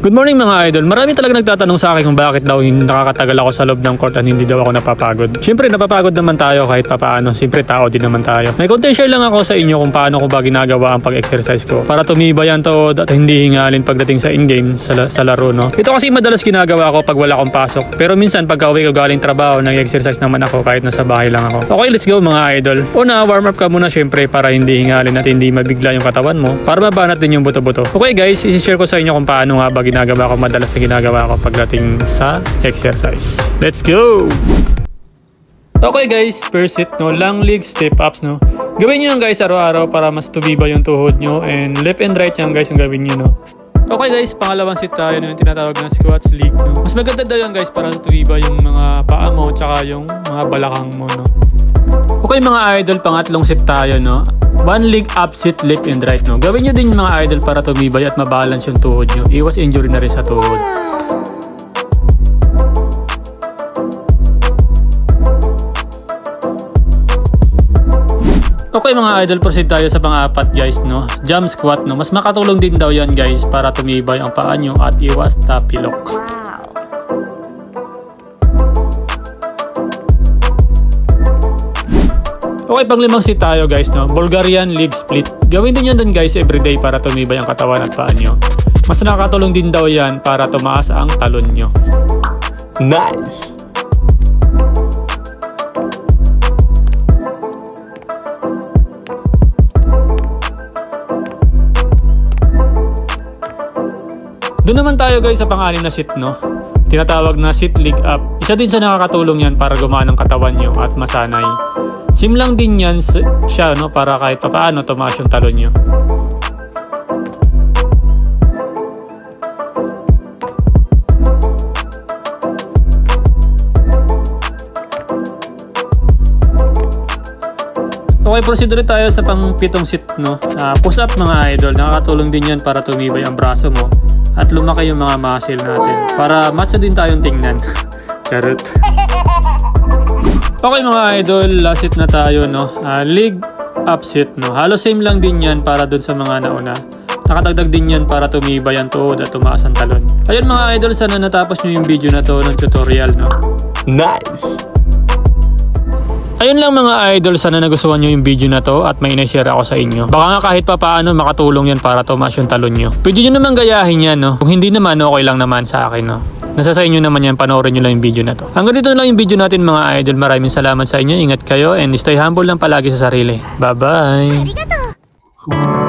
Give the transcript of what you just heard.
Good morning mga idol. Marami talaga nagtatanong sa akin kung bakit daw nakakatagal ako sa loob ng court at hindi daw ako napapagod. Siyempre napapagod naman tayo kahit papaano. Siyempre tao din naman tayo. May content share lang ako sa inyo kung paano ko ba ginagawa ang pag-exercise ko para tumibay ang tuhod at hindi hingalin pagdating sa in-game sa laro, no? Ito kasi madalas ginagawa ko pag wala akong pasok. Pero minsan pagka uwi ko galing trabaho, nag-exercise naman ako kahit nasa bahay lang ako. Okay, let's go mga idol. Una, warm up ka muna siyempre para hindi hingalin at hindi mabigla yung katawan mo para mabanat din yung buto-buto. Okay guys, i-share ko sa inyo kung paano nga ba ginagawa ko madalas na ginagawa ko pagdating sa exercise. Let's go! Okay guys, first set, no, long leg step ups, no. Gawin nyo yan guys araw-araw para mas tumiba yung tuhod nyo, and left and right yan guys yung gawin nyo, no. Okay guys, pangalawang set tayo, no, yung tinatawag na squats leg, no. Mas maganda daw yan guys para tumiba yung mga paa mo tsaka yung mga balakang mo, no. Okay mga idol, pangatlong set tayo, no. One leg up sit left and right, no. Gawin nyo din mga idol para tumibay at mabalance yung tuhod nyo. Iwas injury na rin sa tuhod. Okay mga idol, proceed tayo sa pang-apat guys, no. Jump squat, no. Mas makatulong din daw yan guys para tumibay ang paa nyo at iwas tapilok. Okay, pang limang sit tayo guys, no. Bulgarian leg split. Gawin din yan dun guys everyday para tumibay ang katawan at paa nyo. Mas nakakatulong din daw yan para tumaas ang talon nyo. Nice! Doon naman tayo guys sa pang-anim na sit, no. Tinatawag na sit leg up. Isa din sa nakakatulong yan para gumana ang katawan nyo at masanay. Sim lang din yan siya, no, para kahit papaano tumaas yung talon nyo. Okay, proceed ulit tayo sa pang-pitong sit, no. Push up mga idol. Nakakatulong din yan para tumibay ang braso mo at lumaki yung mga muscle natin. Para macho din tayong tingnan. Charot. Okay mga idol, last sit na tayo, no. Leg up sit, no. Halos same lang din yan para dun sa mga nauna. Nakadagdag din yan para tumibay ang tuhod at tumaas ang talon. Ayun mga idol, sana natapos nyo yung video na to ng tutorial, no. Nice! Ayun lang mga idol, sana nagustuhan nyo yung video na to at may ina-share ako sa inyo. Baka nga kahit pa paano makatulong yan para tumaas yung talon nyo. Pwede nyo naman gayahin yan, no. Kung hindi naman, okay lang naman sa akin, no. Nasa sa inyo naman yan, panoorin nyo lang yung video na to. Hanggang dito na lang yung video natin mga idol. Maraming salamat sa inyo, ingat kayo and stay humble lang palagi sa sarili. Bye bye!